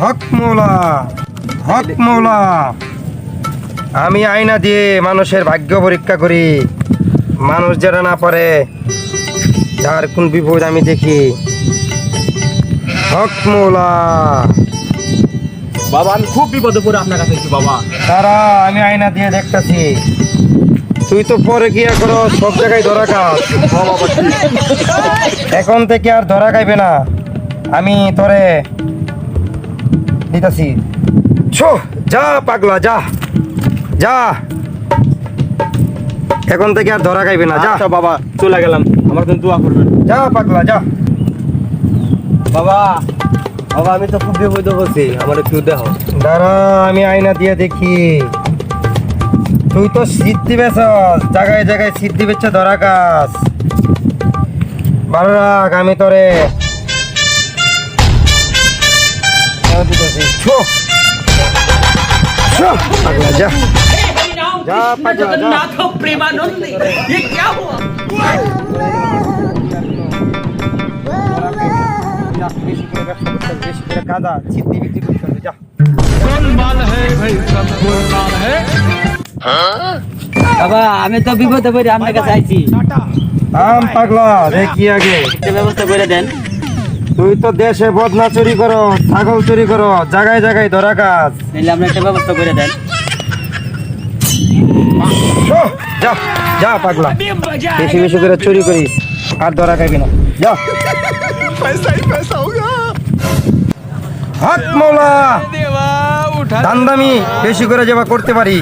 হক মৌলা, হক মৌলা। আমি আয়না দিয়ে মানুষের ভাগ্য পরীক্ষা করি, মানুষ যেটা না পারে, যার কোন বিপদ আমি দেখি। হক মৌলা। বাবা আমি খুব বিপদে পড়ে আপনার কাছে এসেছি বাবা। তারা আমি আয়না দিয়ে দেখতেছি, তুই তো পরে গিয়া করো সব জায়গায় ধরা খাস। এখন থেকে আর ধরা খাইবে না, আমি তোরে দিতেছি। ছো যা পাগলা, যা যা, এখন থেকে আর ধরা খাইবে না, যা। আচ্ছা বাবা চলে গেলাম, আমার জন্য দোয়া করবেন। যা পাগলা যা। বাবা বাবা আমি তো খুব বিপদে পড়ছি, আমার একটু দেখো। দাঁড়া আমি আয়না দিয়ে দেখি। তুই তো সিদ্ধি বেচস, জায়গায় জায়গায় সিদ্ধি বেচছে ধরা কাজ। ভালো রাখ, আমি তোরে দিতেছি। ছো ছো পাগলা যা, যা পাগলা যা। जगन्नाथ प्रेमानंद ये क्या हुआ? বেশি করে ব্যবসা করতে হবে, বেশি করে গাঁদা সিদ্ধি বিক্রি করতে হবে, যা। বাবা আমি তো বিপদে পড়ে আপনার কাছে আইছি, আম পাগলা দেখি আগে। একটা ব্যবস্থা করে দেন। তুই তো দেশে বদনা চুরি করো, ছাগল চুরি করো, জায়গায় জায়গায় ধরা কাজ। নাহলে আপনি একটা ব্যবস্থা করে দেন। শো, যা যা পাগলা, বেশি বেশি করে চুরি করিস আর ধরা খাইবি না, যা। হক মৌলা, দান্দামি বেশি করে যেবা করতে পারি।